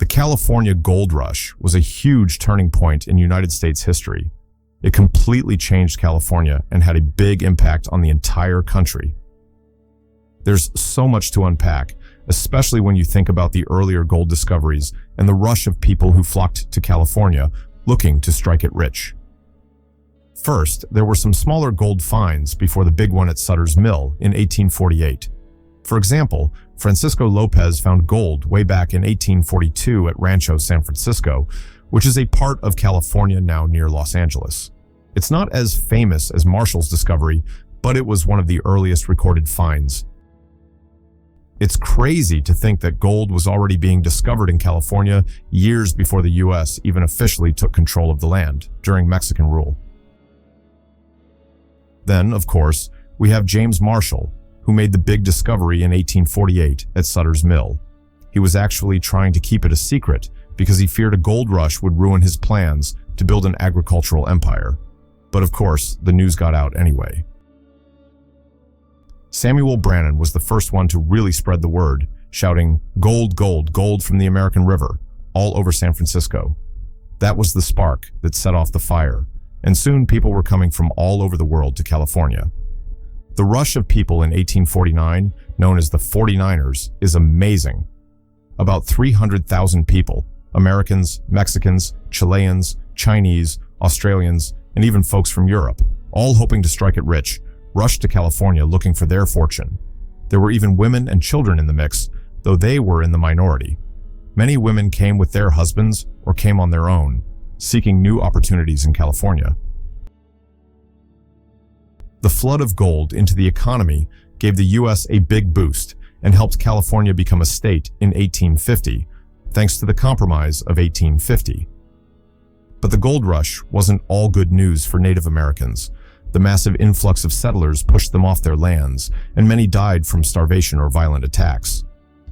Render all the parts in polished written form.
The California Gold Rush was a huge turning point in United States history. It completely changed California and had a big impact on the entire country. There's so much to unpack, especially when you think about the earlier gold discoveries and the rush of people who flocked to California looking to strike it rich. First, there were some smaller gold finds before the big one at Sutter's Mill in 1848. For example, Francisco Lopez found gold way back in 1842 at Rancho San Francisco, which is a part of California now near Los Angeles. It's not as famous as Marshall's discovery, but it was one of the earliest recorded finds. It's crazy to think that gold was already being discovered in California years before the US even officially took control of the land during Mexican rule. Then, of course, we have James Marshall, who made the big discovery in 1848 at Sutter's Mill. He was actually trying to keep it a secret because he feared a gold rush would ruin his plans to build an agricultural empire. But of course, the news got out anyway. Samuel Brannan was the first one to really spread the word, shouting, "Gold, gold, gold from the American River," all over San Francisco. That was the spark that set off the fire, and soon people were coming from all over the world to California. The rush of people in 1849, known as the 49ers, is amazing. About 300,000 people, Americans, Mexicans, Chileans, Chinese, Australians, and even folks from Europe, all hoping to strike it rich, rushed to California looking for their fortune. There were even women and children in the mix, though they were in the minority. Many women came with their husbands or came on their own, seeking new opportunities in California. The flood of gold into the economy gave the US a big boost and helped California become a state in 1850, thanks to the Compromise of 1850. But the gold rush wasn't all good news for Native Americans. The massive influx of settlers pushed them off their lands, and many died from starvation or violent attacks.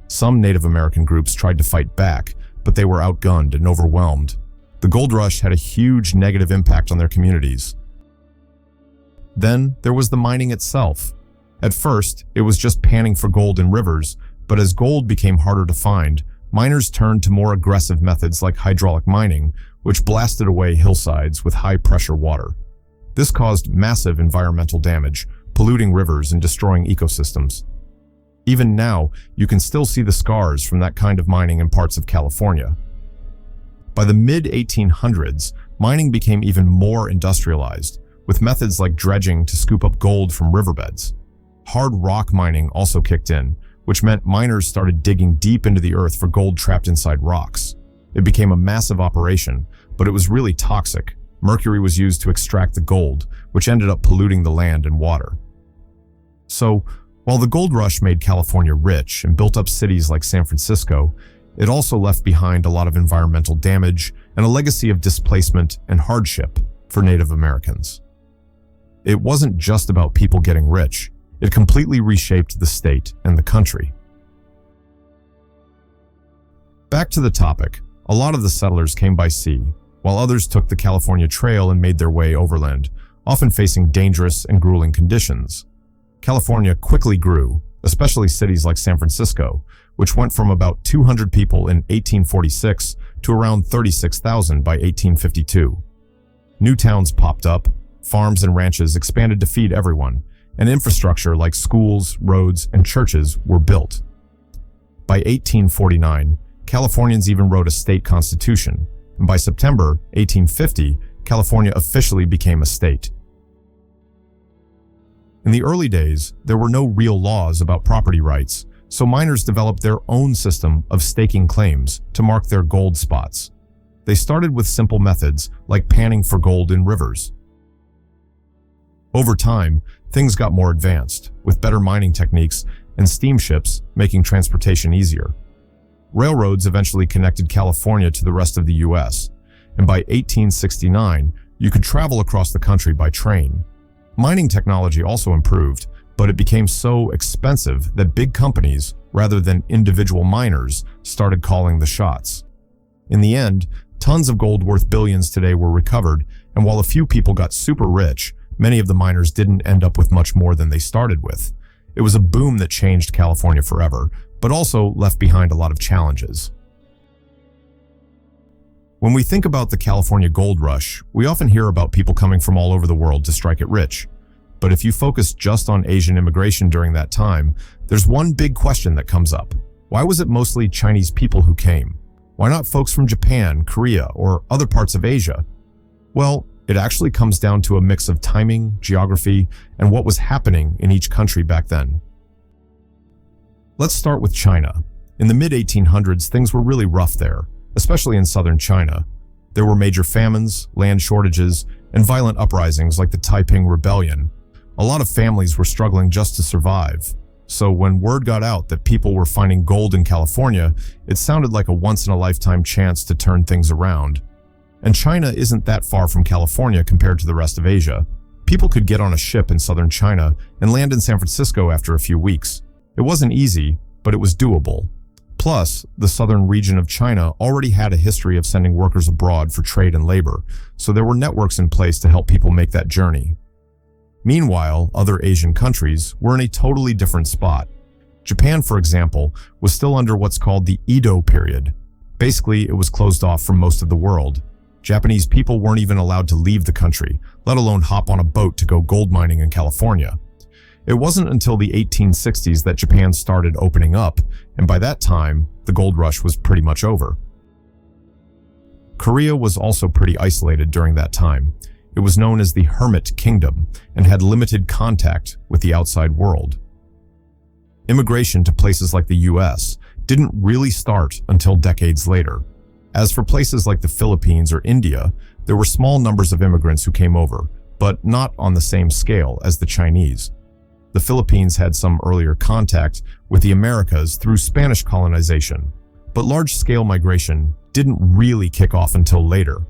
Some Native American groups tried to fight back, but they were outgunned and overwhelmed. The gold rush had a huge negative impact on their communities. Then there was the mining itself. At first, it was just panning for gold in rivers, but as gold became harder to find, miners turned to more aggressive methods like hydraulic mining, which blasted away hillsides with high-pressure water. This caused massive environmental damage, polluting rivers and destroying ecosystems. Even now, you can still see the scars from that kind of mining in parts of California. By the mid-1800s, mining became even more industrialized, with methods like dredging to scoop up gold from riverbeds. Hard rock mining also kicked in, which meant miners started digging deep into the earth for gold trapped inside rocks. It became a massive operation, but it was really toxic. Mercury was used to extract the gold, which ended up polluting the land and water. So, while the gold rush made California rich and built up cities like San Francisco, it also left behind a lot of environmental damage and a legacy of displacement and hardship for Native Americans. It wasn't just about people getting rich. It completely reshaped the state and the country. Back to the topic, a lot of the settlers came by sea, while others took the California Trail and made their way overland, often facing dangerous and grueling conditions. California quickly grew, especially cities like San Francisco, which went from about 200 people in 1846 to around 36,000 by 1852. New towns popped up, farms and ranches expanded to feed everyone, and infrastructure like schools, roads, and churches were built. By 1849, Californians even wrote a state constitution, and by September 1850, California officially became a state. In the early days, there were no real laws about property rights, so miners developed their own system of staking claims to mark their gold spots. They started with simple methods like panning for gold in rivers. Over time, things got more advanced, with better mining techniques and steamships making transportation easier. Railroads eventually connected California to the rest of the US, and by 1869, you could travel across the country by train. Mining technology also improved, but it became so expensive that big companies, rather than individual miners, started calling the shots. In the end, tons of gold worth billions today were recovered, and while a few people got super rich, many of the miners didn't end up with much more than they started with. It was a boom that changed California forever, but also left behind a lot of challenges. When we think about the California gold rush, we often hear about people coming from all over the world to strike it rich. But if you focus just on Asian immigration during that time, there's one big question that comes up. Why was it mostly Chinese people who came? Why not folks from Japan, Korea, or other parts of Asia? Well, it actually comes down to a mix of timing, geography, and what was happening in each country back then. Let's start with China. In the mid-1800s, things were really rough there, especially in southern China. There were major famines, land shortages, and violent uprisings like the Taiping Rebellion. A lot of families were struggling just to survive. So when word got out that people were finding gold in California, it sounded like a once-in-a-lifetime chance to turn things around. And China isn't that far from California compared to the rest of Asia. People could get on a ship in southern China and land in San Francisco after a few weeks. It wasn't easy, but it was doable. Plus, the southern region of China already had a history of sending workers abroad for trade and labor, so there were networks in place to help people make that journey. Meanwhile, other Asian countries were in a totally different spot. Japan, for example, was still under what's called the Edo period. Basically, it was closed off from most of the world. Japanese people weren't even allowed to leave the country, let alone hop on a boat to go gold mining in California. It wasn't until the 1860s that Japan started opening up, and by that time, the gold rush was pretty much over. Korea was also pretty isolated during that time. It was known as the Hermit Kingdom and had limited contact with the outside world. Immigration to places like the US didn't really start until decades later. As for places like the Philippines or India, there were small numbers of immigrants who came over, but not on the same scale as the Chinese. The Philippines had some earlier contact with the Americas through Spanish colonization, but large-scale migration didn't really kick off until later.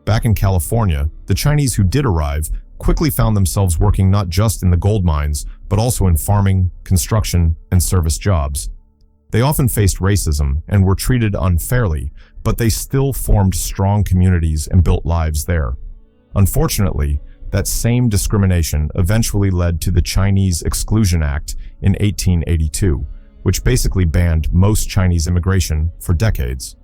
Back in California, the Chinese who did arrive quickly found themselves working not just in the gold mines, but also in farming, construction, and service jobs. They often faced racism and were treated unfairly, but they still formed strong communities and built lives there. Unfortunately, that same discrimination eventually led to the Chinese Exclusion Act in 1882, which basically banned most Chinese immigration for decades.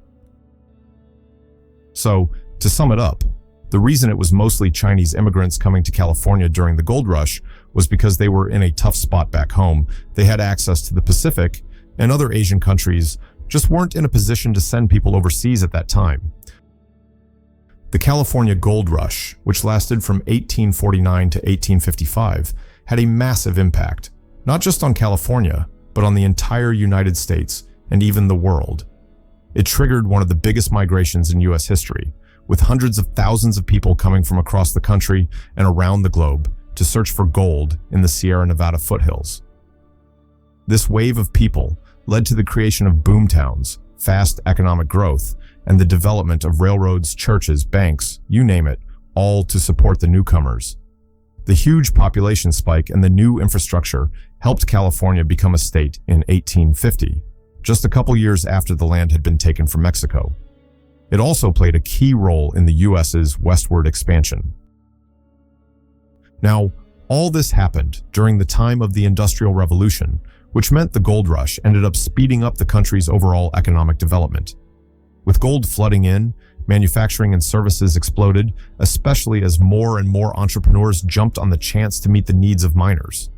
So, to sum it up, the reason it was mostly Chinese immigrants coming to California during the gold rush was because they were in a tough spot back home. They had access to the Pacific, and other Asian countries just weren't in a position to send people overseas at that time. The California gold rush, which lasted from 1849 to 1855, had a massive impact, not just on California, but on the entire United States and even the world. It triggered one of the biggest migrations in US history, with hundreds of thousands of people coming from across the country and around the globe to search for gold in the Sierra Nevada foothills. This wave of people led to the creation of boomtowns, fast economic growth, and the development of railroads, churches, banks, you name it, all to support the newcomers. The huge population spike and the new infrastructure helped California become a state in 1850, just a couple years after the land had been taken from Mexico. It also played a key role in the US's westward expansion. Now, all this happened during the time of the Industrial Revolution, which meant the gold rush ended up speeding up the country's overall economic development. With gold flooding in, manufacturing and services exploded, especially as more and more entrepreneurs jumped on the chance to meet the needs of miners.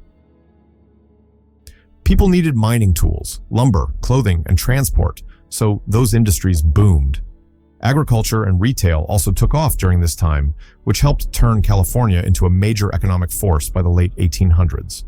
People needed mining tools, lumber, clothing, and transport, so those industries boomed. Agriculture and retail also took off during this time, which helped turn California into a major economic force by the late 1800s.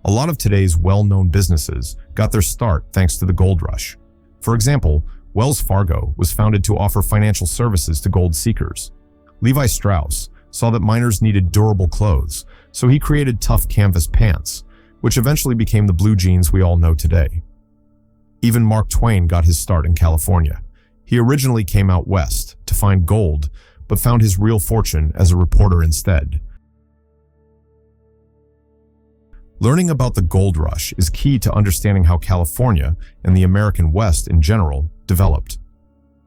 A lot of today's well-known businesses got their start thanks to the gold rush. For example, Wells Fargo was founded to offer financial services to gold seekers. Levi Strauss saw that miners needed durable clothes, so he created tough canvas pants, which eventually became the blue jeans we all know today. Even Mark Twain got his start in California. He originally came out west to find gold, but found his real fortune as a reporter instead. Learning about the gold rush is key to understanding how California, and the American West in general, developed.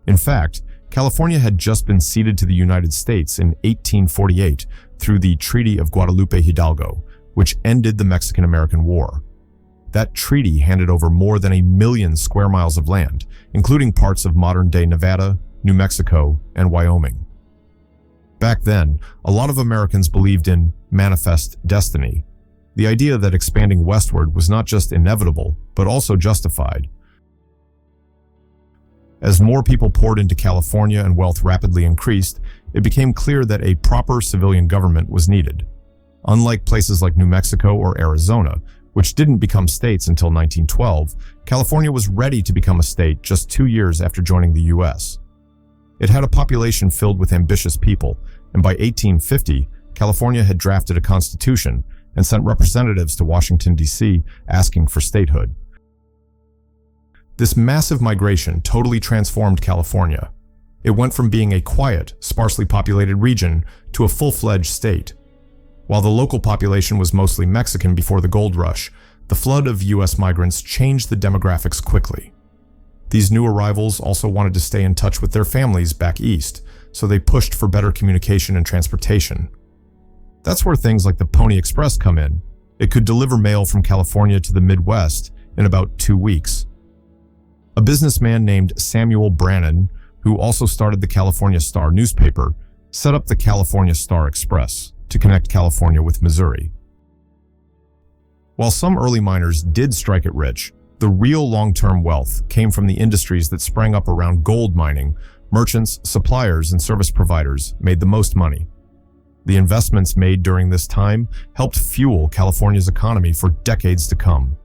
In fact, California had just been ceded to the United States in 1848 through the Treaty of Guadalupe Hidalgo, which ended the Mexican-American War. That treaty handed over more than 1 million square miles of land, including parts of modern-day Nevada, New Mexico, and Wyoming. Back then, a lot of Americans believed in manifest destiny, the idea that expanding westward was not just inevitable, but also justified. As more people poured into California and wealth rapidly increased, it became clear that a proper civilian government was needed. Unlike places like New Mexico or Arizona, which didn't become states until 1912, California was ready to become a state just 2 years after joining the U.S. It had a population filled with ambitious people, and by 1850, California had drafted a constitution and sent representatives to Washington, D.C. asking for statehood. This massive migration totally transformed California. It went from being a quiet, sparsely populated region to a full-fledged state. While the local population was mostly Mexican before the gold rush, the flood of U.S. migrants changed the demographics quickly. These new arrivals also wanted to stay in touch with their families back east, so they pushed for better communication and transportation. That's where things like the Pony Express come in. It could deliver mail from California to the Midwest in about 2 weeks. A businessman named Samuel Brannan, who also started the California Star newspaper, set up the California Star Express to connect California with Missouri. While some early miners did strike it rich, the real long-term wealth came from the industries that sprang up around gold mining. Merchants, suppliers, and service providers made the most money. The investments made during this time helped fuel California's economy for decades to come.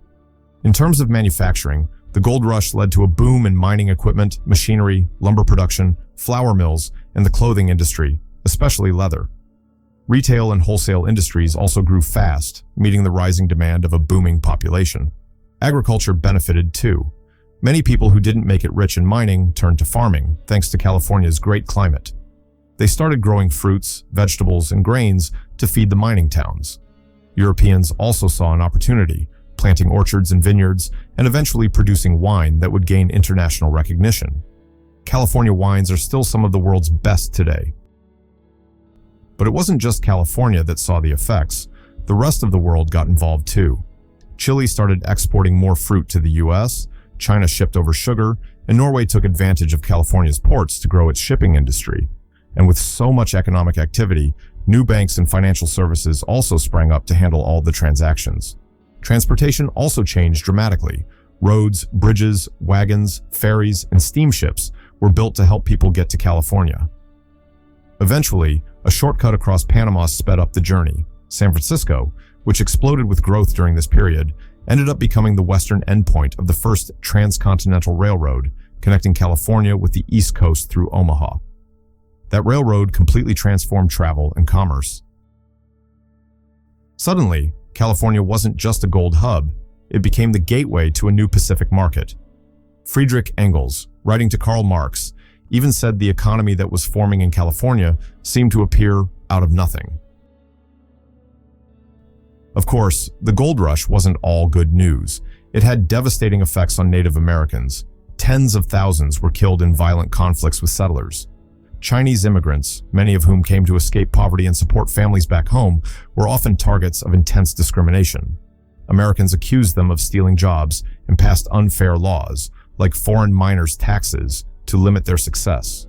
In terms of manufacturing, the gold rush led to a boom in mining equipment, machinery, lumber production, flour mills, and the clothing industry, especially leather. Retail and wholesale industries also grew fast, meeting the rising demand of a booming population. Agriculture benefited too. Many people who didn't make it rich in mining turned to farming, thanks to California's great climate. They started growing fruits, vegetables, and grains to feed the mining towns. Europeans also saw an opportunity, planting orchards and vineyards, and eventually producing wine that would gain international recognition. California wines are still some of the world's best today. But it wasn't just California that saw the effects. The rest of the world got involved too. Chile started exporting more fruit to the U.S., China shipped over sugar, and Norway took advantage of California's ports to grow its shipping industry. And with so much economic activity, new banks and financial services also sprang up to handle all the transactions. Transportation also changed dramatically. Roads, bridges, wagons, ferries, and steamships were built to help people get to California. Eventually, a shortcut across Panama sped up the journey. San Francisco, which exploded with growth during this period, ended up becoming the western endpoint of the first transcontinental railroad, connecting California with the East Coast through Omaha. That railroad completely transformed travel and commerce. Suddenly, California wasn't just a gold hub, it became the gateway to a new Pacific market. Friedrich Engels, writing to Karl Marx, even said the economy that was forming in California seemed to appear out of nothing. Of course, the gold rush wasn't all good news. It had devastating effects on Native Americans. Tens of thousands were killed in violent conflicts with settlers. Chinese immigrants, many of whom came to escape poverty and support families back home, were often targets of intense discrimination. Americans accused them of stealing jobs and passed unfair laws, like foreign miners' taxes, to limit their success.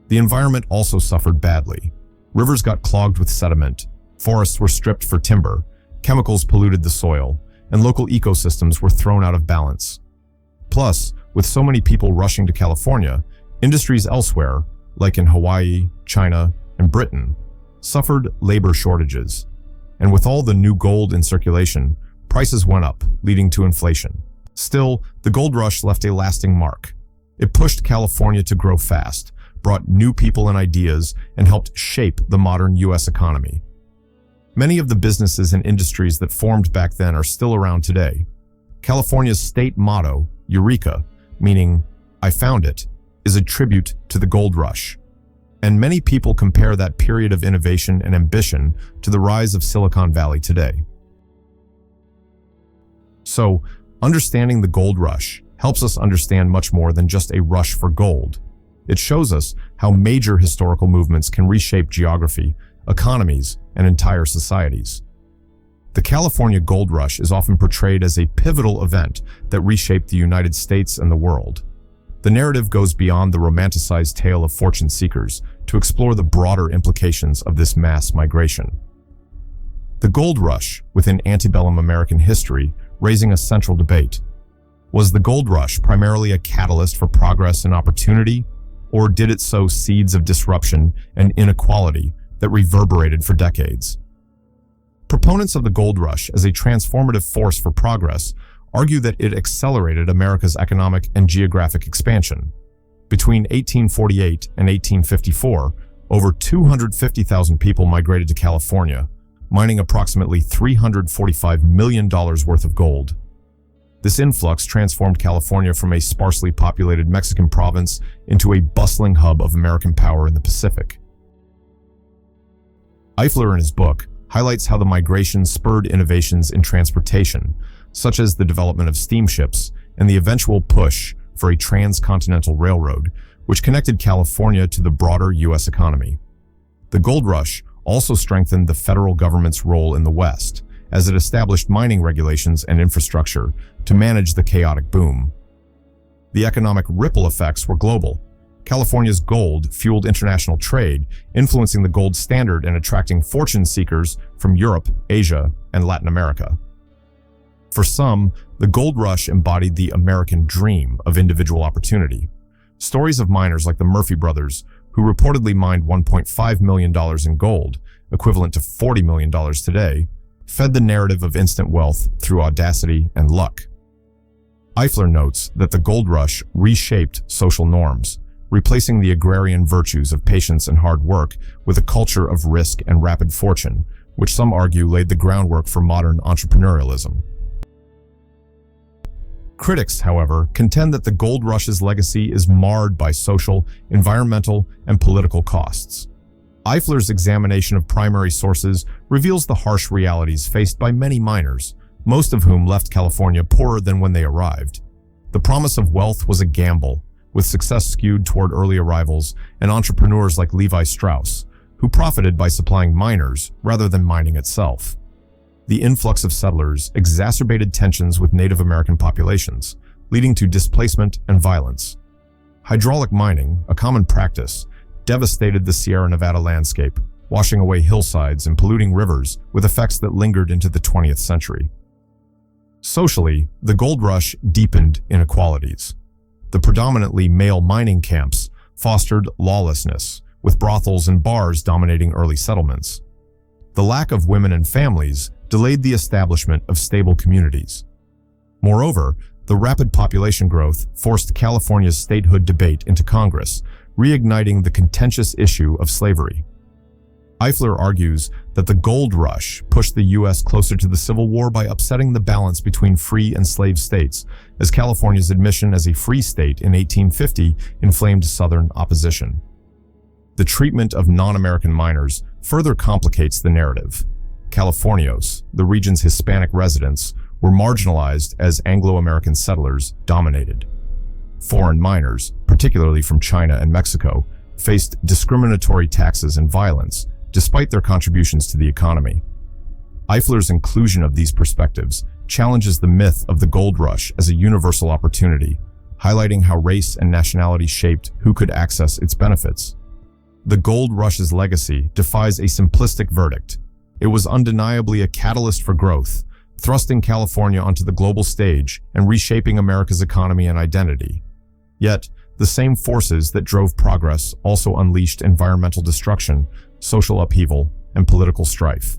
The environment also suffered badly. Rivers got clogged with sediment, forests were stripped for timber, chemicals polluted the soil, and local ecosystems were thrown out of balance. Plus, with so many people rushing to California, industries elsewhere, like in Hawaii, China, and Britain, suffered labor shortages. And with all the new gold in circulation, prices went up, leading to inflation. Still, the gold rush left a lasting mark. It pushed California to grow fast, brought new people and ideas, and helped shape the modern U.S. economy. Many of the businesses and industries that formed back then are still around today. California's state motto, Eureka, meaning, "I found it," is a tribute to the gold rush. And many people compare that period of innovation and ambition to the rise of Silicon Valley today. So, understanding the gold rush helps us understand much more than just a rush for gold. It shows us how major historical movements can reshape geography, economies, and entire societies. The California Gold Rush is often portrayed as a pivotal event that reshaped the United States and the world. The narrative goes beyond the romanticized tale of fortune seekers to explore the broader implications of this mass migration. The Gold Rush, within antebellum American history, raising a central debate. Was the Gold Rush primarily a catalyst for progress and opportunity, or did it sow seeds of disruption and inequality that reverberated for decades? Proponents of the Gold Rush as a transformative force for progress argue that it accelerated America's economic and geographic expansion. Between 1848 and 1854, over 250,000 people migrated to California, mining approximately $345 million worth of gold. This influx transformed California from a sparsely populated Mexican province into a bustling hub of American power in the Pacific. Eifler, in his book, highlights how the migration spurred innovations in transportation, such as the development of steamships and the eventual push for a transcontinental railroad, which connected California to the broader U.S. economy. The Gold Rush also strengthened the federal government's role in the West, as it established mining regulations and infrastructure to manage the chaotic boom. The economic ripple effects were global. California's gold fueled international trade, influencing the gold standard and attracting fortune seekers from Europe, Asia, and Latin America. For some, the Gold Rush embodied the American dream of individual opportunity. Stories of miners like the Murphy brothers, who reportedly mined $1.5 million in gold, equivalent to $40 million today, fed the narrative of instant wealth through audacity and luck. Eifler notes that the Gold Rush reshaped social norms, replacing the agrarian virtues of patience and hard work with a culture of risk and rapid fortune, which some argue laid the groundwork for modern entrepreneurialism. Critics, however, contend that the Gold Rush's legacy is marred by social, environmental, and political costs. Eifler's examination of primary sources reveals the harsh realities faced by many miners, most of whom left California poorer than when they arrived. The promise of wealth was a gamble, with success skewed toward early arrivals and entrepreneurs like Levi Strauss, who profited by supplying miners rather than mining itself. The influx of settlers exacerbated tensions with Native American populations, leading to displacement and violence. Hydraulic mining, a common practice, devastated the Sierra Nevada landscape, washing away hillsides and polluting rivers with effects that lingered into the 20th century. Socially, the Gold Rush deepened inequalities. The predominantly male mining camps fostered lawlessness, with brothels and bars dominating early settlements. The lack of women and families delayed the establishment of stable communities. Moreover, the rapid population growth forced California's statehood debate into Congress, reigniting the contentious issue of slavery. Eifler argues that the Gold Rush pushed the U.S. closer to the Civil War by upsetting the balance between free and slave states, as California's admission as a free state in 1850 inflamed Southern opposition. The treatment of non-American miners further complicates the narrative. Californios, the region's Hispanic residents, were marginalized as Anglo-American settlers dominated. Foreign miners, particularly from China and Mexico, faced discriminatory taxes and violence, despite their contributions to the economy. Eifler's inclusion of these perspectives challenges the myth of the Gold Rush as a universal opportunity, highlighting how race and nationality shaped who could access its benefits. The Gold Rush's legacy defies a simplistic verdict. It was undeniably a catalyst for growth, thrusting California onto the global stage and reshaping America's economy and identity. Yet, the same forces that drove progress also unleashed environmental destruction, social upheaval, and political strife.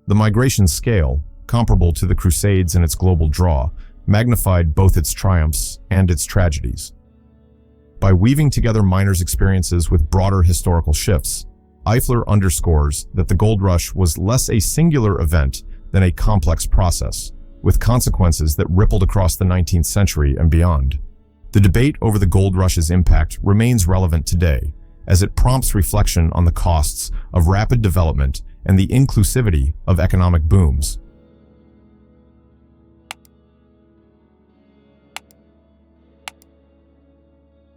The migration scale, comparable to the Crusades and its global draw, magnified both its triumphs and its tragedies. By weaving together miners' experiences with broader historical shifts, Eifler underscores that the Gold Rush was less a singular event than a complex process, with consequences that rippled across the 19th century and beyond. The debate over the Gold Rush's impact remains relevant today, as it prompts reflection on the costs of rapid development and the inclusivity of economic booms.